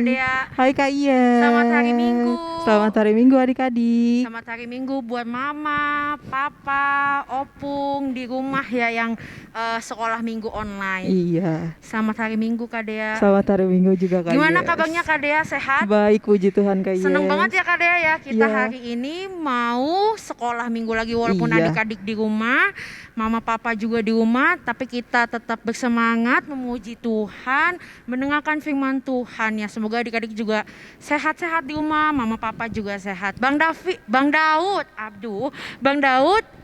Dea. Hai Kak Iyes. Selamat hari Minggu. Selamat hari Minggu adik-adik. Selamat hari Minggu buat Mama, Papa, Opung di rumah ya yang sekolah minggu online. Iya. Selamat hari Minggu Kak Dea. Selamat hari Minggu juga Kak Gimana Iyes. kabarnya Kak Dea, sehat? Baik, puji Tuhan Kak Iyes. Seneng banget ya Kak Dea ya, kita Iya. hari ini mau sekolah minggu lagi walaupun Iya. adik-adik di rumah, Mama Papa juga di rumah, tapi kita tetap bersemangat memuji Tuhan, mendengarkan firman Tuhan ya. Semoga adik-adik juga sehat-sehat di rumah, Mama Papa juga sehat. Bang Daud,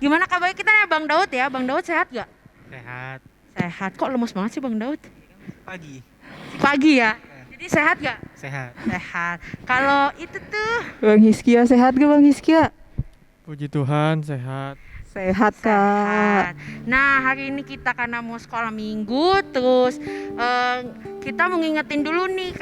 gimana kabarnya kita ya Bang Daud ya? Bang Daud sehat gak? Sehat. Sehat, kok lemes banget sih Bang Daud? Pagi. Pagi ya? Jadi sehat gak? Sehat. Sehat. Kalau itu tuh Bang Hiskia sehat gak Bang Hiskia? Puji Tuhan sehat. Sehat Kak. sehat. Nah hari ini kita karena mau sekolah minggu, terus kita mau ngingetin dulu nih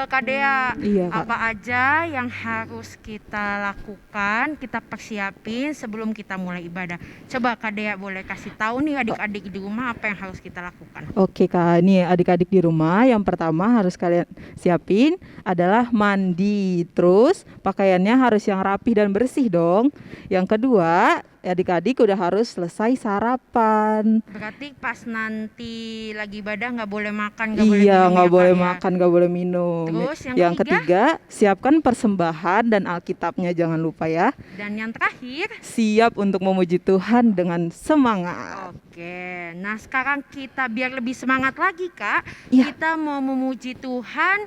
Kak Dea, Iya Kak. apa aja yang harus kita lakukan, kita persiapin sebelum kita mulai ibadah. Coba Kak Dea boleh kasih tahu nih adik-adik di rumah apa yang harus kita lakukan. Oke Kak, nih adik-adik di rumah yang pertama harus kalian siapin adalah mandi. Terus pakaiannya harus yang rapi dan bersih dong. Yang kedua, adik-adik udah harus selesai sarapan. Berarti pas nanti lagi ibadah nggak boleh makan, nggak boleh minum Iya, nggak ya, boleh Kak, ya? makan, nggak boleh minum. Terus yang ketiga, siapkan persembahan dan Alkitabnya jangan lupa ya. Dan yang terakhir, Siap untuk memuji Tuhan dengan semangat. oke, nah sekarang kita biar lebih semangat lagi Kak, Iya. kita mau memuji Tuhan.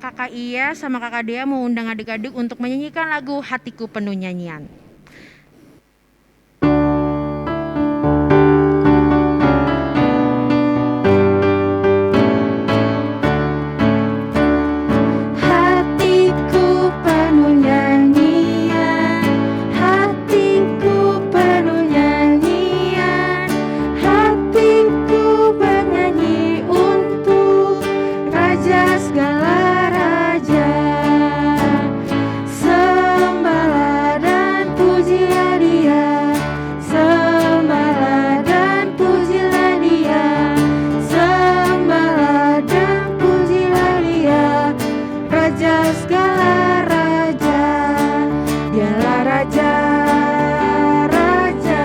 Kakak Iya sama Kakak Dea mau undang adik-adik untuk menyanyikan lagu Hatiku Penuh Nyanyian. Hatiku penuh nyanyian, hatiku penuh nyanyian, hatiku bernyanyi untuk Raja segala raja. Sembahlah dan pujilah Dia, sembahlah dan pujilah Dia, sembahlah dan pujilah Dia. Raja segala raja, Dialah Raja, Raja,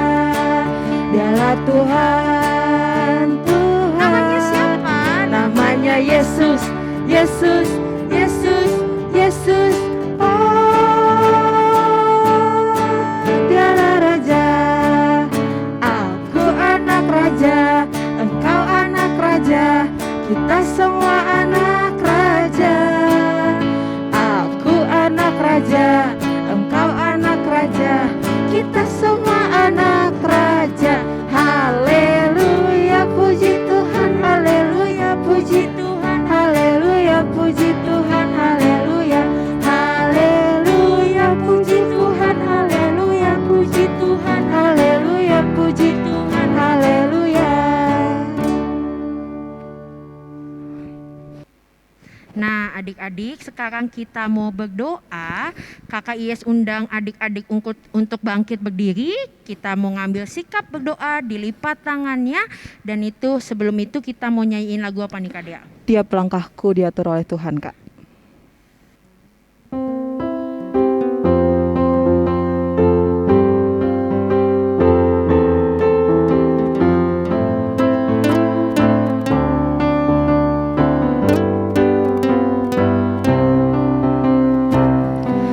Dialah Tuhan, Tuhan. Namanya siapa? Namanya Yesus, Yesus, Yesus, Yesus. Oh, Dialah Raja. Aku anak raja, engkau anak raja, kita semua anak raja. Aku anak raja, engkau anak raja, kita semua anak raja. Haleluya, puji Tuhan, haleluya, puji Tuhan, haleluya, puji Tuhan, haleluya, haleluya, puji Tuhan, haleluya, puji Tuhan, haleluya, puji Tuhan, haleluya. Nah adik-adik sekarang kita mau berdoa. Kakak Iyes undang adik-adik untuk bangkit berdiri. Kita mau ngambil sikap berdoa, dilipat tangannya. Dan itu sebelum itu kita mau nyanyiin lagu apa nih Kak Dea? Tiap langkahku diatur oleh Tuhan Kak.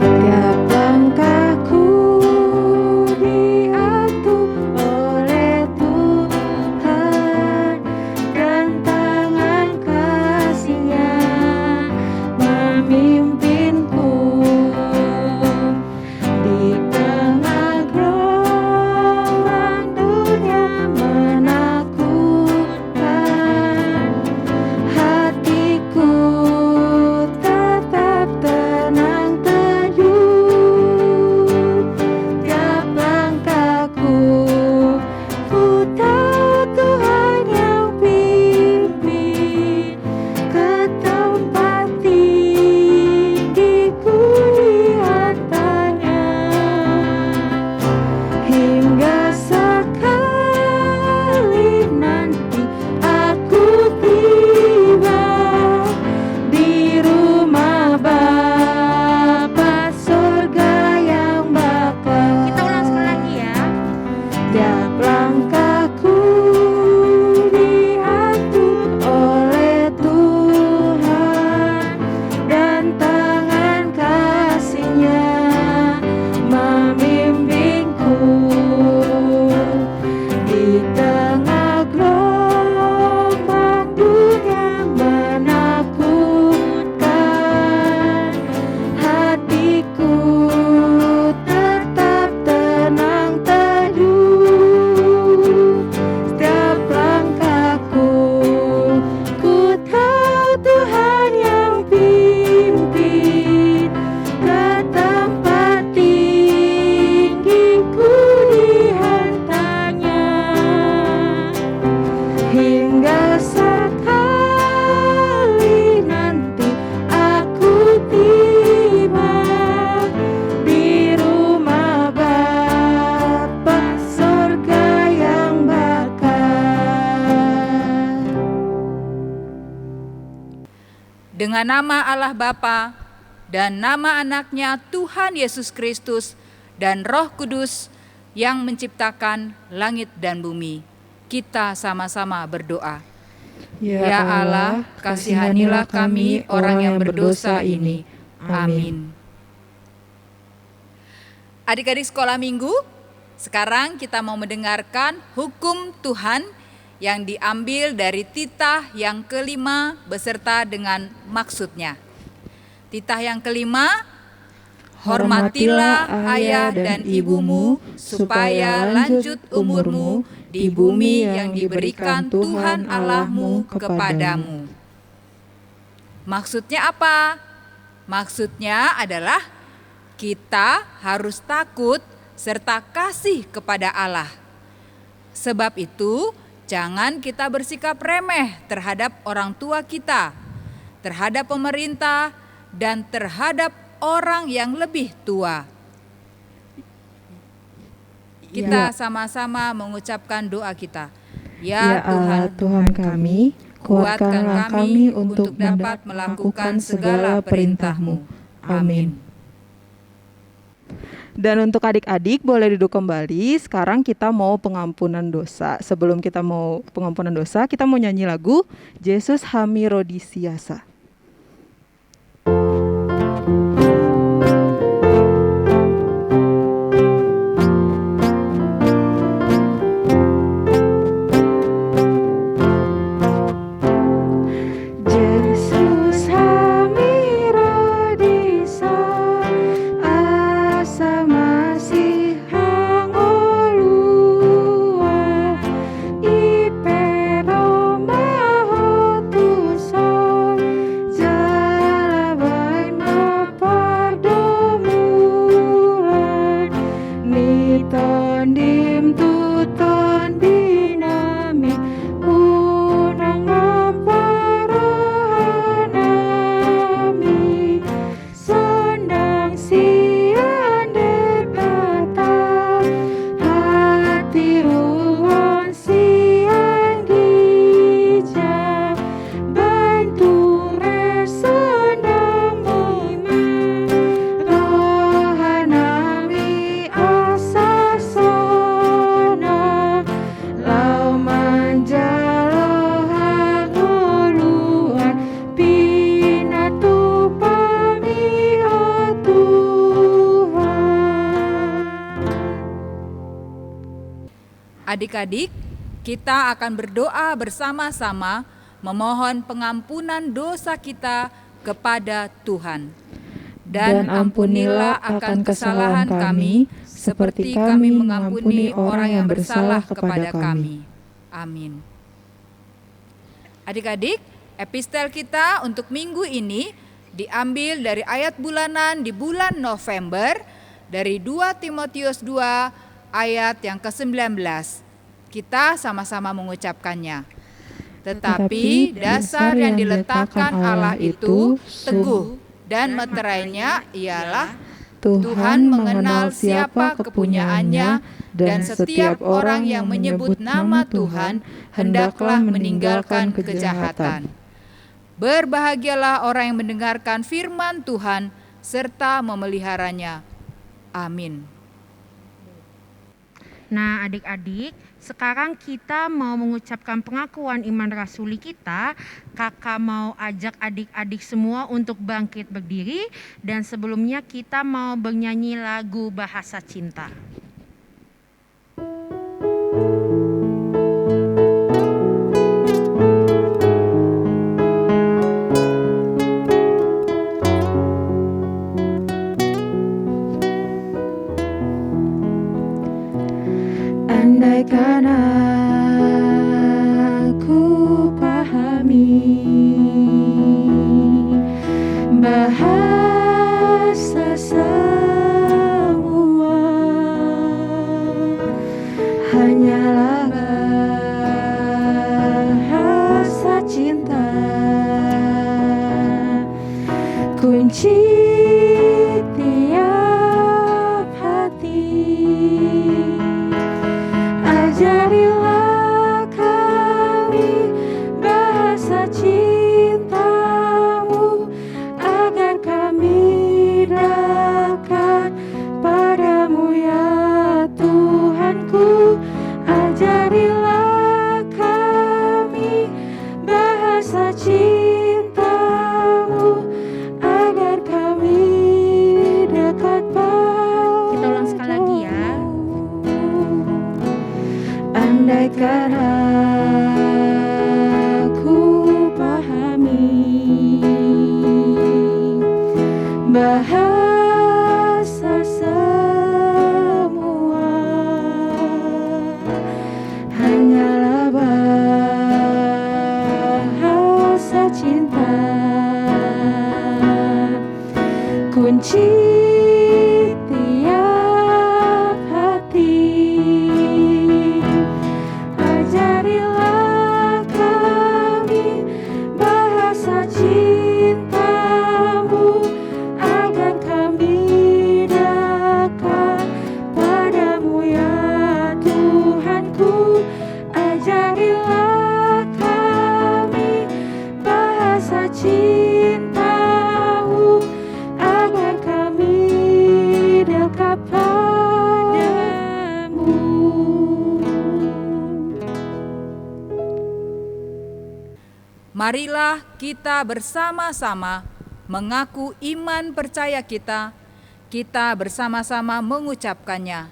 Tiap langkahku diatur oleh Tuhan, dan tangan kasih-Nya memimpinku di tengah gelombang dunia menakutkan. Hatiku tetap tenang teduh. Tiap langkahku, ku tahu Tuhan yang pimpin ke tempat tinggal. dengan nama Allah Bapa dan nama anaknya Tuhan Yesus Kristus dan Roh Kudus yang menciptakan langit dan bumi. Kita sama-sama berdoa. Ya Allah, kasihanilah kami orang yang berdosa ini. Amin. Adik-adik sekolah minggu, sekarang kita mau mendengarkan hukum Tuhan yang diambil dari titah yang kelima beserta dengan maksudnya. Titah yang kelima, hormatilah ayah dan ibumu supaya lanjut umurmu di bumi yang diberikan Tuhan Allahmu kepadamu. Maksudnya apa? Maksudnya adalah kita harus takut serta kasih kepada Allah. Sebab itu, jangan kita bersikap remeh terhadap orang tua kita, terhadap pemerintah, dan terhadap orang yang lebih tua. Kita sama-sama mengucapkan doa kita. Ya Allah Tuhan kami, kuatkanlah kami untuk dapat melakukan segala perintah-Mu. Amin. Dan untuk adik-adik boleh duduk kembali. Sekarang kita mau pengampunan dosa. Sebelum kita mau pengampunan dosa, kita mau nyanyi lagu Yesus Hami Rodisiasa. Adik-adik, kita akan berdoa bersama-sama memohon pengampunan dosa kita kepada Tuhan. Dan ampunilah akan kesalahan kami, seperti kami mengampuni orang yang bersalah kepada kami. Amin. Adik-adik, epistel kita untuk minggu ini diambil dari ayat bulanan di bulan November dari 2 Timotius 2 ayat yang ke-19. Kita sama-sama mengucapkannya. Tetapi dasar yang diletakkan Allah itu teguh, dan meterainya ialah Tuhan mengenal siapa kepunyaannya, dan setiap orang yang menyebut nama Tuhan hendaklah meninggalkan kejahatan. Berbahagialah orang yang mendengarkan firman Tuhan serta memeliharanya. Amin. Nah, adik-adik, sekarang kita mau mengucapkan pengakuan iman rasuli kita. Kakak mau ajak adik-adik semua untuk bangkit berdiri, dan sebelumnya kita mau bernyanyi lagu Bahasa Cinta. Andaikan aku pahami bahasa semua, hanyalah bahasa cinta, kunci tiap hati. Ajarilah kami bahasa cinta-Mu kami dekat padamu ya Tuhanku. Ajarilah kami bahasa cintamu agar kami dekat padamu. Kita ulang sekali lagi ya. Andaikan aku pahami bahasa semua, hanyalah bahasa cinta, kunci tiap hati. Ajarilah kami bahasa cintamu agar kami dekat padamu ya Tuhanku. Ajarilah kami bahasa cintamu agar kami dekat padamu. Marilah kita bersama-sama mengaku iman percaya kita bersama-sama mengucapkannya.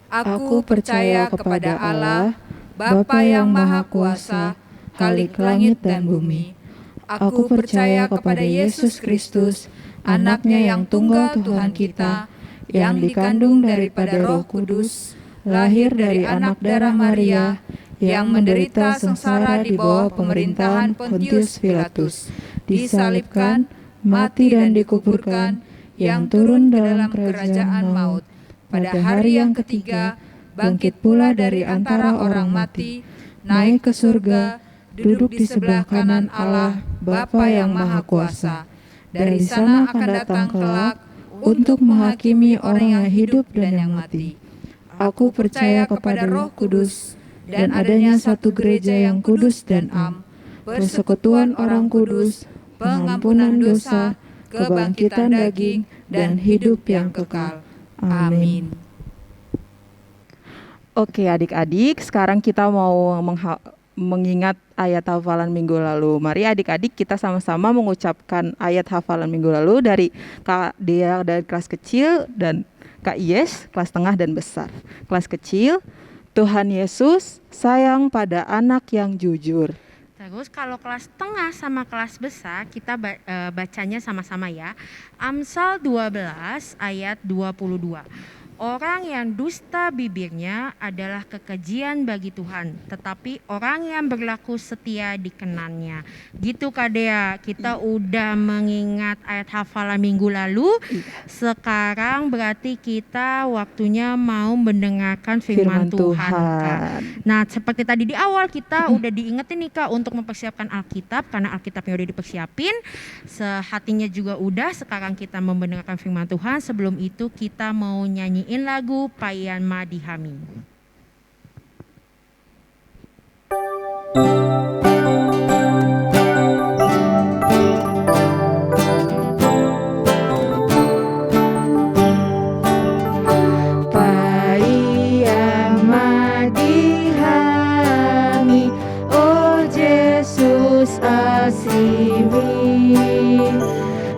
Aku percaya kepada Allah, Bapa yang Maha Kuasa, Khalik langit dan bumi. Aku percaya kepada Yesus Kristus, Anaknya yang tunggal Tuhan kita, yang dikandung daripada Roh Kudus, lahir dari anak darah Maria, yang menderita sengsara di bawah pemerintahan Pontius Pilatus, disalibkan, mati dan dikuburkan, yang turun dalam kerajaan maut. Pada hari yang ketiga, bangkit pula dari antara orang mati, naik ke surga, duduk di sebelah kanan Allah, Bapa yang Maha Kuasa. Dari sana akan datang kelak untuk menghakimi orang yang hidup dan yang mati. Aku percaya kepada Roh Kudus, dan adanya satu gereja yang kudus dan am, persekutuan orang kudus, pengampunan dosa, kebangkitan daging, dan hidup yang kekal. Amin. Oke adik-adik, sekarang kita mau mengingat ayat hafalan minggu lalu. Mari adik-adik kita sama-sama mengucapkan ayat hafalan minggu lalu dari Kak Dea dari kelas kecil dan Kak Yes kelas tengah dan besar. Kelas kecil, Tuhan Yesus sayang pada anak yang jujur. Terus kalau kelas tengah sama kelas besar kita bacanya sama-sama ya. Amsal 12 ayat 22. Orang yang dusta bibirnya adalah kekejian bagi Tuhan, tetapi orang yang berlaku setia dikenannya. Gitu Kak Dea, kita udah mengingat ayat hafalan minggu lalu. Sekarang berarti kita waktunya mau mendengarkan firman Tuhan, Kak. Nah, seperti tadi di awal kita udah diingetin nih Kak untuk mempersiapkan Alkitab, karena Alkitabnya udah dipersiapin. Sehatinya juga udah, sekarang kita mau mendengarkan firman Tuhan. Sebelum itu kita mau nyanyiin lagu Payan Madihami. Payan madihami, oh Yesus asimi,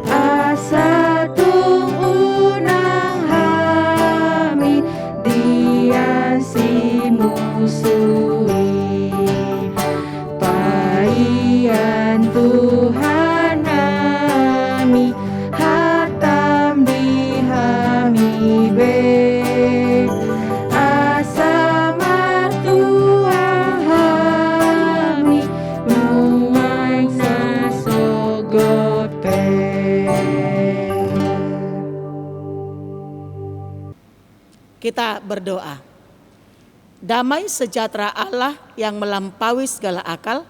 asa tung unang hami, dia si musui. Payan Tuhan nami, hatam di hami be, asa martua hami, numai sasogope. Kita berdoa. Damai sejahtera Allah yang melampaui segala akal,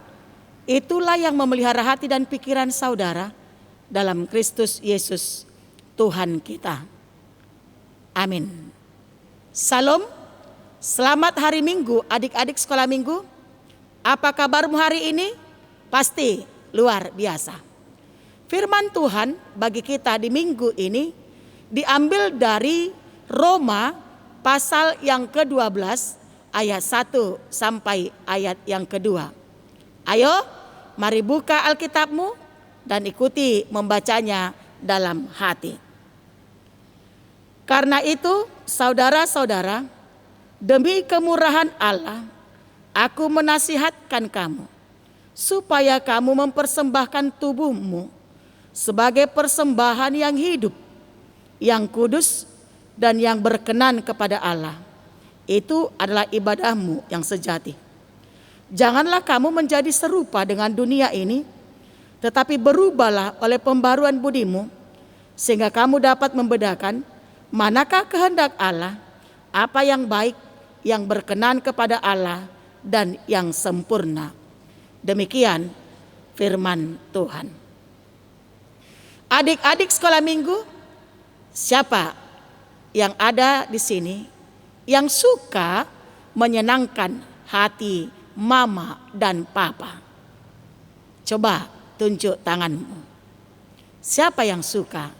itulah yang memelihara hati dan pikiran saudara dalam Kristus Yesus Tuhan kita. Amin. Salam, selamat hari Minggu adik-adik sekolah minggu. Apa kabarmu hari ini? Pasti luar biasa. Firman Tuhan bagi kita di minggu ini diambil dari Roma pasal yang ke-12 ayat 1 sampai ayat yang kedua. Ayo, mari buka Alkitabmu dan ikuti membacanya dalam hati. Karena itu, saudara-saudara, demi kemurahan Allah, aku menasihatkan kamu, supaya kamu mempersembahkan tubuhmu sebagai persembahan yang hidup, yang kudus, dan yang berkenan kepada Allah. Itu adalah ibadahmu yang sejati. Janganlah kamu menjadi serupa dengan dunia ini, tetapi berubahlah oleh pembaruan budimu, sehingga kamu dapat membedakan manakah kehendak Allah, apa yang baik, yang berkenan kepada Allah, dan yang sempurna. Demikian firman Tuhan. Adik-adik sekolah minggu, siapa yang ada di sini yang suka menyenangkan hati mama dan papa? Coba tunjuk tanganmu. Siapa yang suka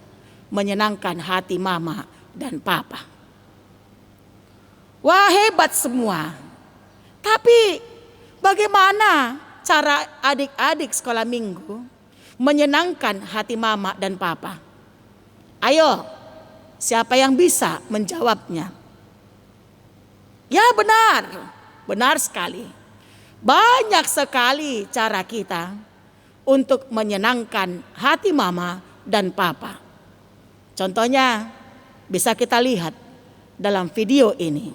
menyenangkan hati mama dan papa? Wah, hebat semua. Tapi bagaimana cara adik-adik sekolah minggu menyenangkan hati mama dan papa? Ayo, siapa yang bisa menjawabnya? Ya, benar sekali. Banyak sekali cara kita untuk menyenangkan hati mama dan papa. Contohnya bisa kita lihat dalam video ini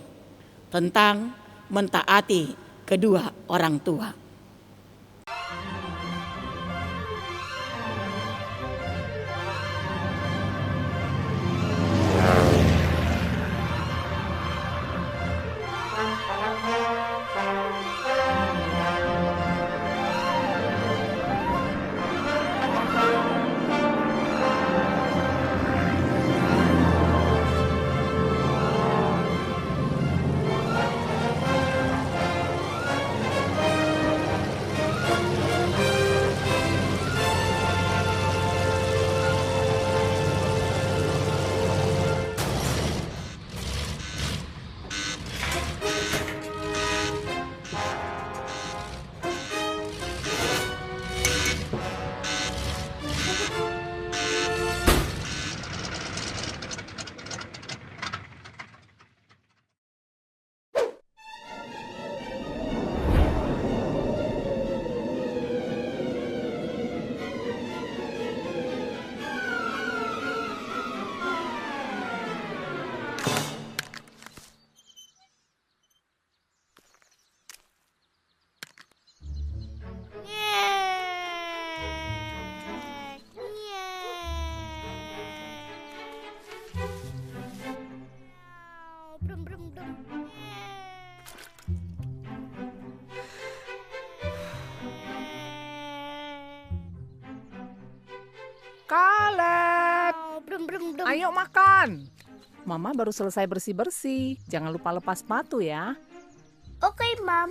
tentang mentaati kedua orang tua. Kaleb, ayo makan. Mama baru selesai bersih-bersih. Jangan lupa lepas sepatu ya. Oke, Mam.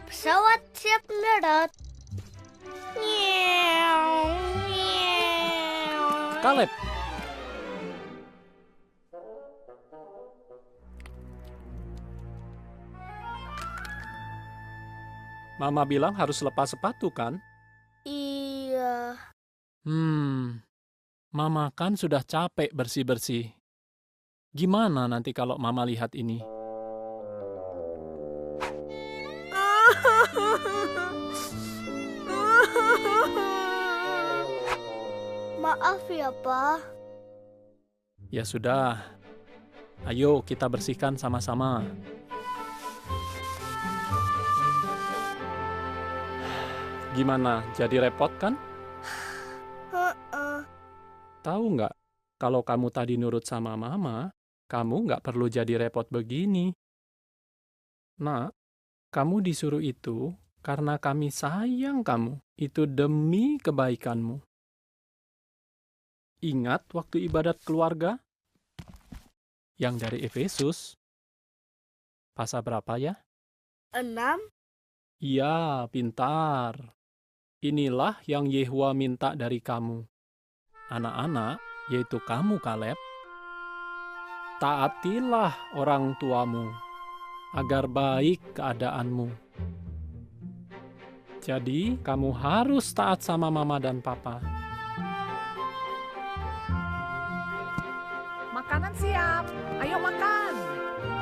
Pesawat siap mendarat. Kaleb, Mama bilang harus lepas sepatu kan? Iya. Mama kan sudah capek bersih-bersih. Gimana nanti kalau Mama lihat ini? Maaf ya, Pa. Ya sudah, ayo kita bersihkan sama-sama. Gimana, jadi repot kan? Tahu nggak, kalau kamu tadi nurut sama Mama, kamu nggak perlu jadi repot begini. Nak, kamu disuruh itu karena kami sayang kamu. Itu demi kebaikanmu. Ingat waktu ibadat keluarga? Yang dari Efesus. Pasal berapa ya? 6. Iya, pintar. Inilah yang Yehova minta dari kamu. Anak-anak, yaitu kamu Kaleb, taatilah orang tuamu, agar baik keadaanmu. Jadi, kamu harus taat sama mama dan papa. Makanan siap. Ayo makan.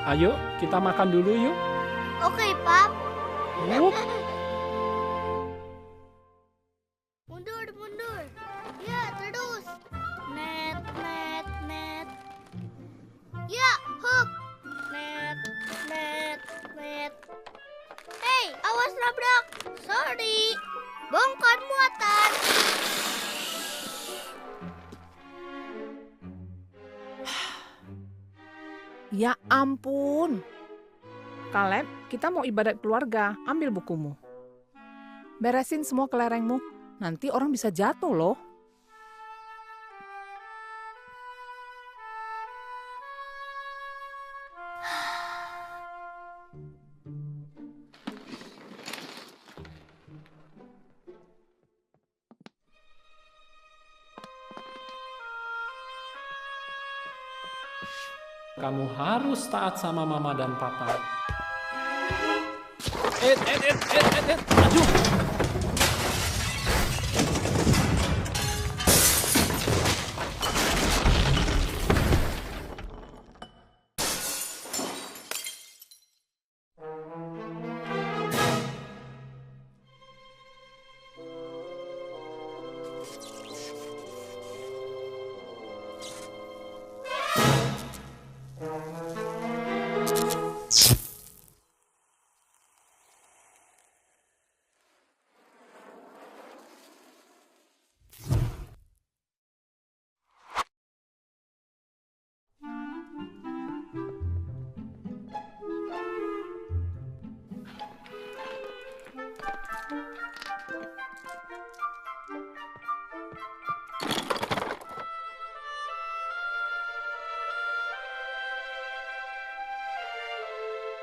Ayo, kita makan dulu yuk. Oke, Pap. Yuk. Mundur, mundur. Ya, terus. Net, net, net. Ya, hop. Net, net, net. Hei, awas nabrak. Sorry. Bongkar muatan. Ya ampun. Kaleb, kita mau ibadat keluarga. Ambil bukumu. Beresin semua kelerengmu. Nanti orang bisa jatuh loh. Kamu harus taat sama mama dan papa. Maju.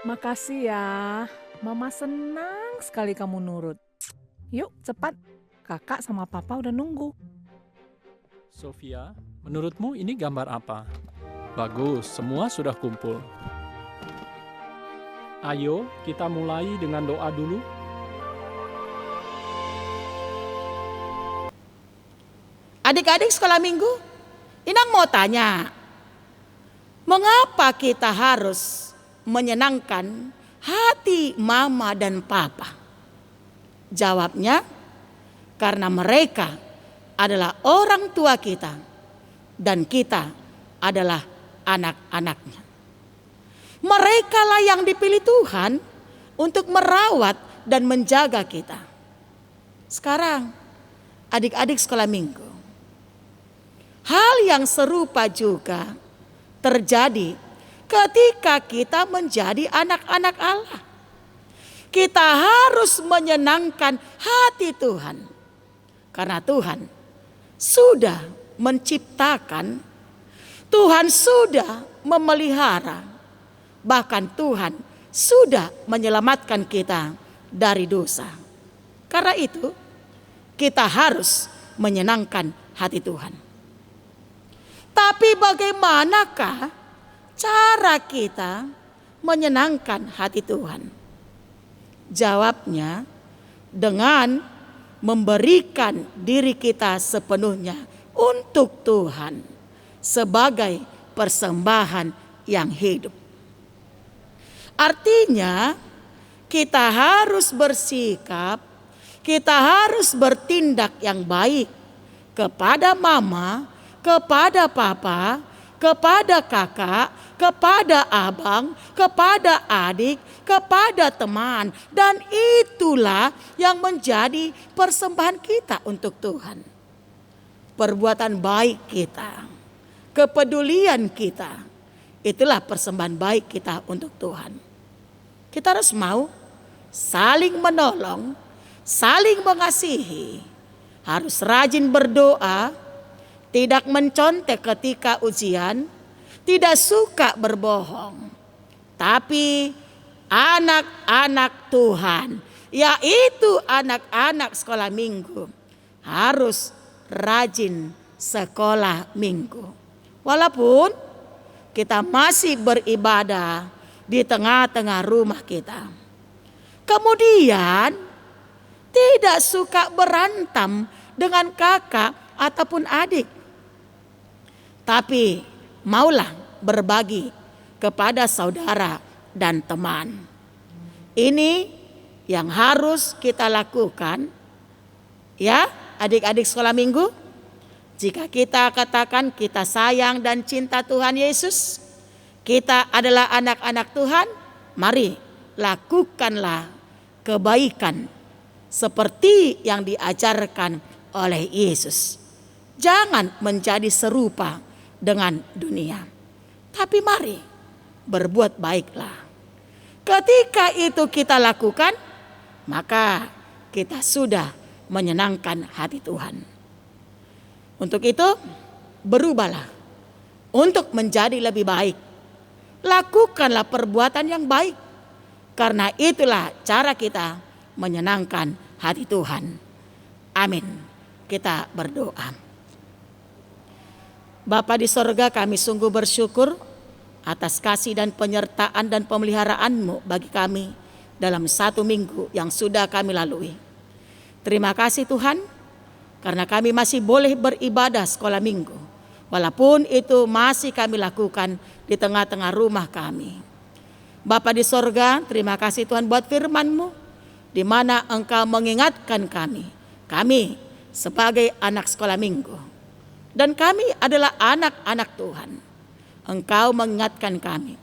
Makasih ya. Mama senang sekali kamu nurut. Yuk cepat. Kakak sama papa udah nunggu. Sofia, menurutmu ini gambar apa? Bagus, semua sudah kumpul. Ayo, kita mulai dengan doa dulu. Adik-adik sekolah minggu, Inang mau tanya, mengapa kita harus menyenangkan hati mama dan papa? Jawabnya, karena mereka adalah orang tua kita dan kita adalah anak-anaknya. Mereka lah yang dipilih Tuhan untuk merawat dan menjaga kita. Sekarang, adik-adik sekolah minggu, hal yang serupa juga terjadi ketika kita menjadi anak-anak Allah. Kita harus menyenangkan hati Tuhan. Karena Tuhan sudah menciptakan, Tuhan sudah memelihara, bahkan Tuhan sudah menyelamatkan kita dari dosa. Karena itu, kita harus menyenangkan hati Tuhan. Tapi bagaimanakah cara kita menyenangkan hati Tuhan? Jawabnya dengan memberikan diri kita sepenuhnya untuk Tuhan sebagai persembahan yang hidup. Artinya kita harus bersikap, kita harus bertindak yang baik kepada mama, kepada papa, kepada kakak, kepada abang, kepada adik, kepada teman. Dan itulah yang menjadi persembahan kita untuk Tuhan. Perbuatan baik kita, kepedulian kita, itulah persembahan baik kita untuk Tuhan. Kita harus mau saling menolong, saling mengasihi, harus rajin berdoa, tidak mencontek ketika ujian, tidak suka berbohong. Tapi anak-anak Tuhan yaitu anak-anak sekolah minggu harus rajin sekolah minggu. Walaupun kita masih beribadah di tengah-tengah rumah kita. Kemudian tidak suka berantem dengan kakak ataupun adik. Tapi maulah berbagi kepada saudara dan teman. Ini yang harus kita lakukan, ya adik-adik sekolah minggu. Jika kita katakan kita sayang dan cinta Tuhan Yesus, kita adalah anak-anak Tuhan, mari lakukanlah kebaikan seperti yang diajarkan oleh Yesus. Jangan menjadi serupa dengan dunia, tapi mari berbuat baiklah. Ketika itu kita lakukan, maka kita sudah menyenangkan hati Tuhan. Untuk itu, berubahlah untuk menjadi lebih baik. Lakukanlah perbuatan yang baik, karena itulah cara kita menyenangkan hati Tuhan. Amin. Kita berdoa. Bapa di sorga, kami sungguh bersyukur atas kasih dan penyertaan dan pemeliharaan-Mu bagi kami dalam 1 minggu yang sudah kami lalui. Terima kasih Tuhan, karena kami masih boleh beribadah sekolah minggu, walaupun itu masih kami lakukan di tengah-tengah rumah kami. Bapa di sorga, terima kasih Tuhan buat firman-Mu, di mana Engkau mengingatkan kami sebagai anak sekolah minggu, dan kami adalah anak-anak Tuhan. Engkau mengingatkan kami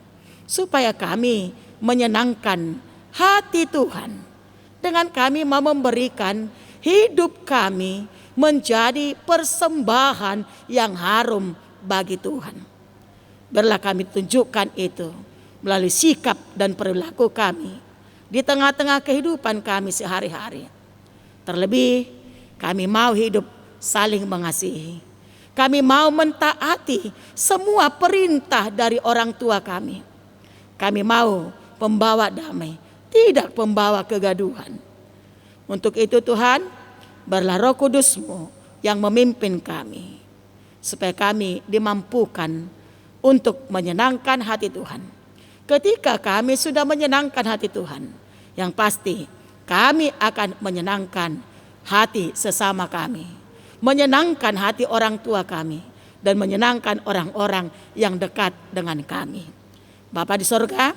supaya kami menyenangkan hati Tuhan dengan kami mau memberikan hidup kami menjadi persembahan yang harum bagi Tuhan. Biarlah kami tunjukkan itu melalui sikap dan perilaku kami di tengah-tengah kehidupan kami sehari-hari. Terlebih kami mau hidup saling mengasihi. Kami mau mentaati semua perintah dari orang tua kami. Kami mau pembawa damai, tidak pembawa kegaduhan. Untuk itu Tuhan, biarlah Roh Kudus-Mu yang memimpin kami, supaya kami dimampukan untuk menyenangkan hati Tuhan. Ketika kami sudah menyenangkan hati Tuhan, yang pasti kami akan menyenangkan hati sesama kami, menyenangkan hati orang tua kami, dan menyenangkan orang-orang yang dekat dengan kami. Bapa di sorga,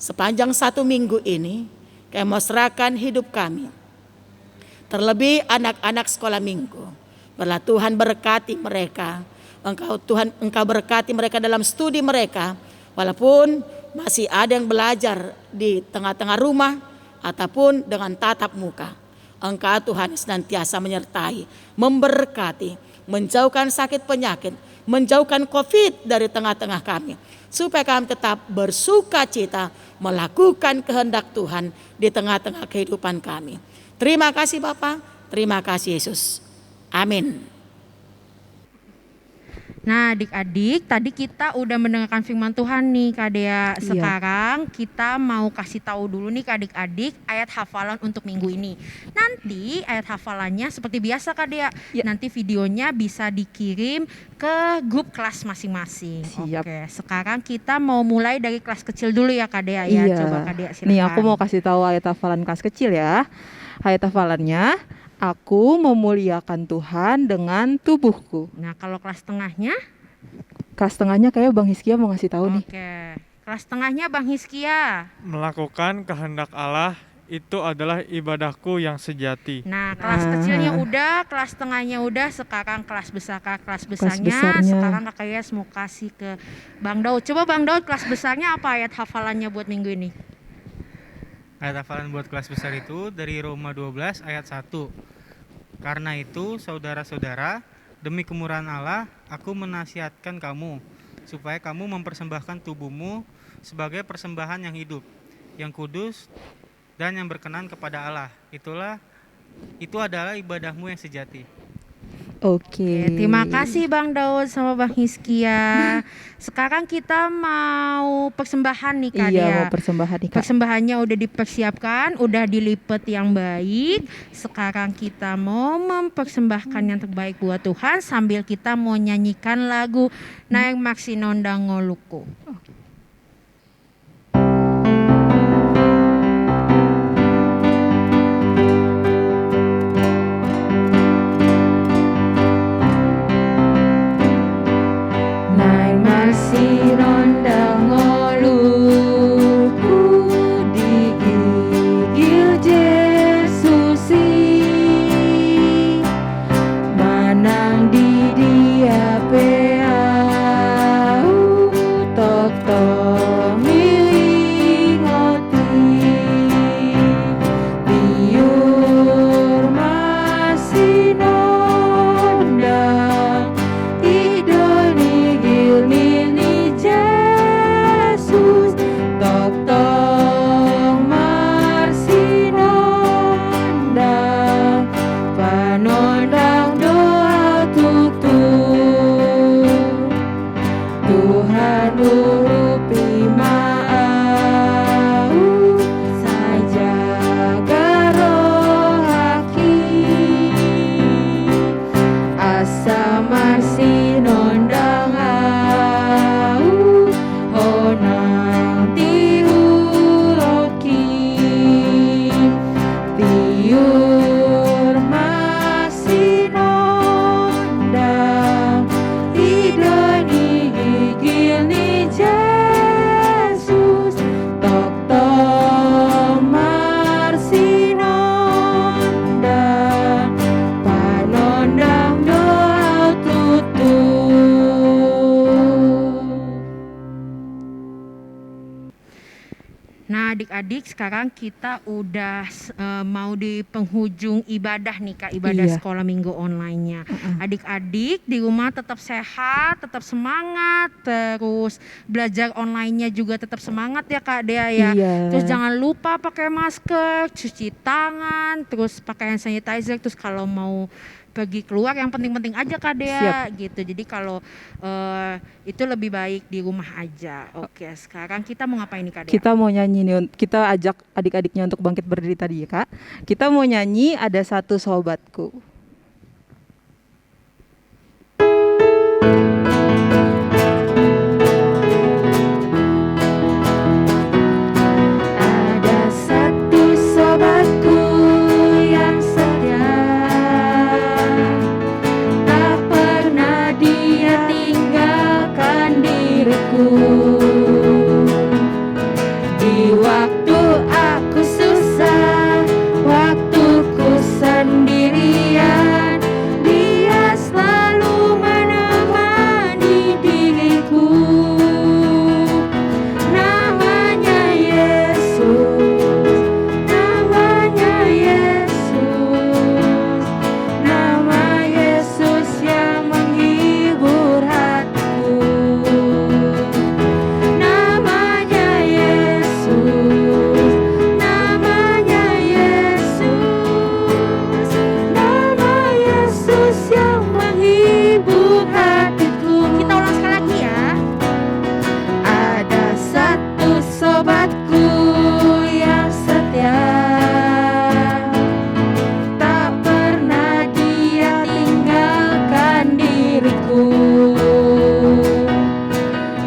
sepanjang 1 minggu ini kami mau serahkan hidup kami, terlebih anak-anak sekolah minggu. Biarlah Tuhan berkati mereka. Engkau berkati mereka dalam studi mereka, walaupun masih ada yang belajar di tengah-tengah rumah ataupun dengan tatap muka. Engkau Tuhan senantiasa menyertai, memberkati, menjauhkan sakit penyakit, menjauhkan COVID dari tengah-tengah kami, supaya kami tetap bersuka cita melakukan kehendak Tuhan di tengah-tengah kehidupan kami. Terima kasih Bapa, terima kasih Yesus. Amin. Nah adik-adik, tadi kita udah mendengarkan firman Tuhan nih Kak Dea. Sekarang kita mau kasih tahu dulu nih ke adik-adik ayat hafalan untuk minggu ini. Nanti ayat hafalannya seperti biasa Kak Dea, nanti videonya bisa dikirim ke grup kelas masing-masing. Siap. Oke, sekarang kita mau mulai dari kelas kecil dulu ya Kak Dea ya. Coba Kak Dea silakan. Nih aku mau kasih tahu ayat hafalan kelas kecil ya. Ayat hafalannya, aku memuliakan Tuhan dengan tubuhku. Nah kalau kelas tengahnya? Kelas tengahnya kayak Bang Hizkia mau ngasih tahu nih. Oke, kelas tengahnya Bang Hizkia. Melakukan kehendak Allah itu adalah ibadahku yang sejati. Nah kelas kecilnya udah, kelas tengahnya udah, sekarang kelas besar. Kelas besarnya sekarang Kak Yas mau kasih ke Bang Daud. Coba Bang Daud, kelas besarnya apa ayat hafalannya buat minggu ini? Ayat hafalan buat kelas besar itu dari Roma 12 ayat 1. Karena itu saudara-saudara, demi kemurahan Allah, aku menasihatkan kamu, supaya kamu mempersembahkan tubuhmu sebagai persembahan yang hidup, yang kudus, dan yang berkenan kepada Allah. Itu adalah ibadahmu yang sejati. Oke. Terima kasih Bang Daud sama Bang Hizkia. Sekarang kita mau persembahan nih Kak Iya, Dea. mau persembahan nih Kak. Persembahannya udah dipersiapkan, udah dilipet yang baik. Sekarang kita mau mempersembahkan yang terbaik buat Tuhan sambil kita mau nyanyikan lagu Naeng Maksinondang Ngoluku. Naeng Maksinondang Ngoluku digigil Yesusi, manang di dia peau tok tok milingoti biur Maksinondang idoni gilmini Yesus tok tok Maksinondang panondang doa tutur Tuhan urupi maau saja garohaki asa Maksinondang au honang tiuroki tiur Maksinondang idoni gigil ni Yesus tok tok Maksinondang panondang doa tutur. Nah adik-adik sekarang kita udah mau di penghujung ibadah nih Kak, ibadah Iya. sekolah minggu online-nya. Adik-adik di rumah tetap sehat, tetap semangat, terus belajar online-nya juga tetap semangat ya Kak Dea ya. Iya. Terus jangan lupa pakai masker, cuci tangan, terus pakai hand sanitizer, terus kalau mau pergi keluar yang penting-penting aja Kak Dea gitu. Jadi kalau itu lebih baik di rumah aja. Oke, sekarang kita mau ngapain nih Kak Dea? Kita mau nyanyi nih, kita ajak adik-adiknya untuk bangkit berdiri tadi ya Kak. Kita mau nyanyi Ada Satu Sobatku. Ada satu sobatku yang setia, tak pernah dia tinggalkan diriku. Di waktu aku susah, waktuku sendirian, dia selalu menemani diriku. Namanya Yesus, namanya Yesus, nama Yesus yang menghibur hatiku. Namanya Yesus, namanya Yesus, nama Yesus yang menghibur hatiku. Kita ulang sekali lagi ya. Ada satu sobatku yang setia, tak pernah dia tinggalkan diriku.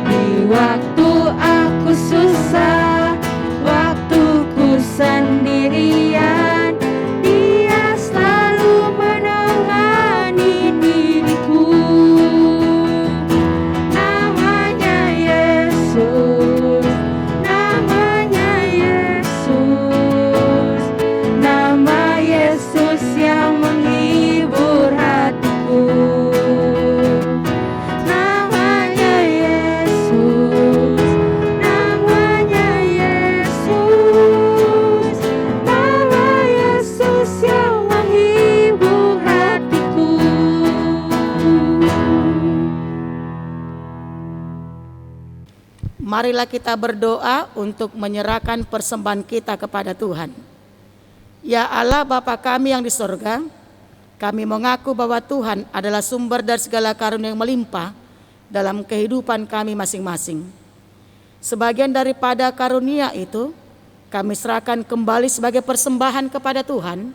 Di waktu aku susah, waktuku sendirian, dia selalu menemani diriku. Namanya Yesus, namanya Yesus, nama Yesus yang menghibur hatiku. Namanya Yesus, namanya Yesus, nama Yesus yang menghibur hatiku. Marilah kita berdoa untuk menyerahkan persembahan kita kepada Tuhan. Ya Allah Bapa kami yang di sorga, Kami mengaku bahwa Tuhan adalah sumber dari segala karunia yang melimpah dalam kehidupan kami masing-masing. Sebagian daripada karunia itu kami serahkan kembali sebagai persembahan kepada Tuhan.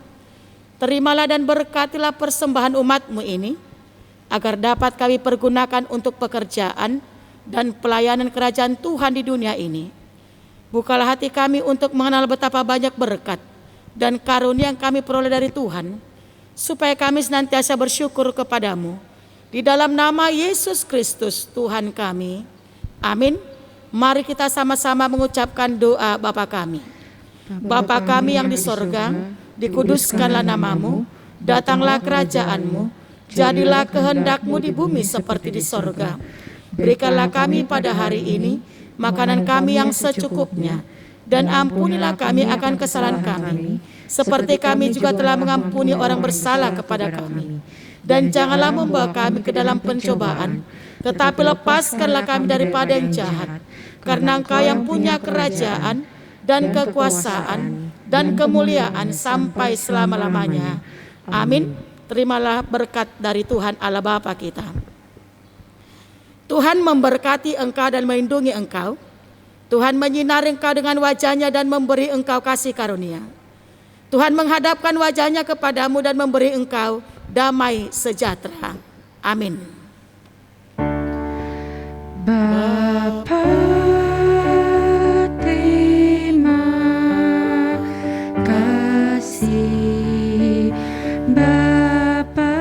Terimalah dan berkatilah persembahan umat-Mu ini, agar dapat kami pergunakan untuk pekerjaan dan pelayanan kerajaan Tuhan di dunia ini. Bukalah hati kami untuk mengenal betapa banyak berkat dan karunia yang kami peroleh dari Tuhan, supaya kami senantiasa bersyukur kepadamu. Di dalam nama Yesus Kristus Tuhan kami. Amin. Mari kita sama-sama mengucapkan doa Bapa kami. Bapa kami yang di sorga, dikuduskanlah namamu, datanglah kerajaanmu, jadilah kehendak-Mu di bumi seperti di sorga. Berikanlah kami pada hari ini makanan kami yang secukupnya, dan ampunilah kami akan kesalahan kami, seperti kami juga telah mengampuni orang bersalah kepada kami. Dan janganlah membawa kami ke dalam pencobaan, tetapi lepaskanlah kami daripada yang jahat. Karena Engkau yang punya kerajaan dan kekuasaan dan kemuliaan sampai selama-lamanya. Amin. Terimalah berkat dari Tuhan Allah Bapa kita. Tuhan memberkati engkau dan melindungi engkau. Tuhan menyinari engkau dengan wajah-Nya dan memberi engkau kasih karunia. Tuhan menghadapkan wajah-Nya kepadamu dan memberi engkau damai sejahtera. Amin. Bapa, terima kasih. Bapa,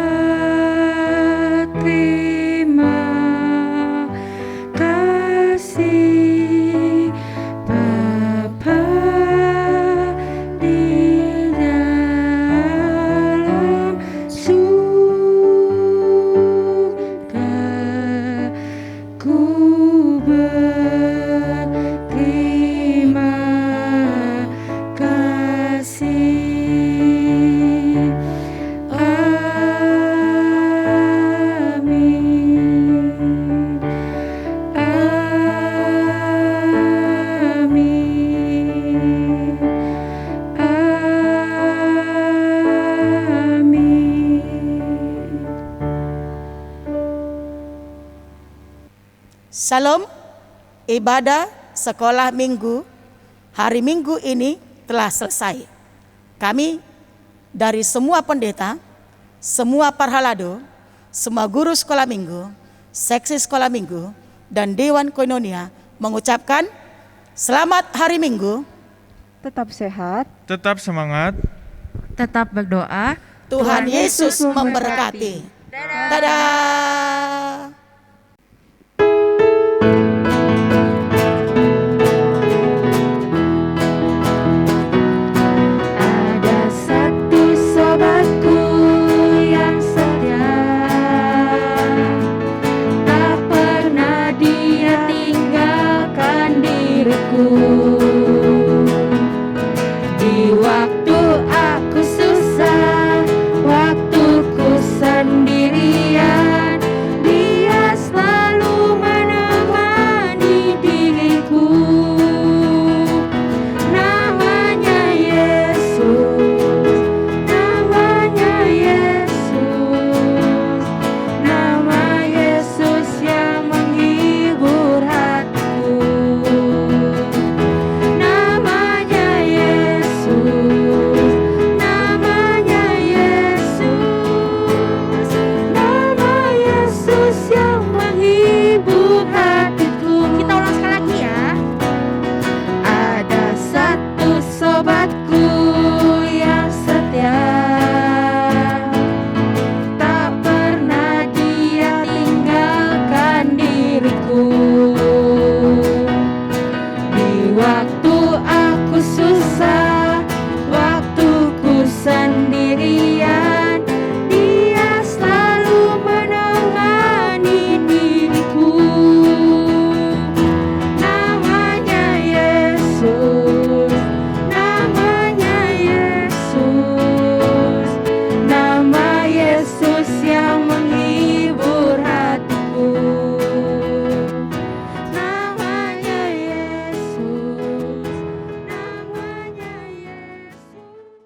terima kasih. Bapa di dalam surga, ku berterima kasih. Amin. Amin. Amin. Salam. Ibadah sekolah minggu hari Minggu ini telah selesai. Kami dari semua pendeta, semua parhalado, semua guru sekolah minggu, seksi sekolah minggu, dan Dewan Koinonia mengucapkan selamat hari Minggu. Tetap sehat. Tetap semangat. Tetap berdoa. Tuhan Yesus memberkati. Dadah.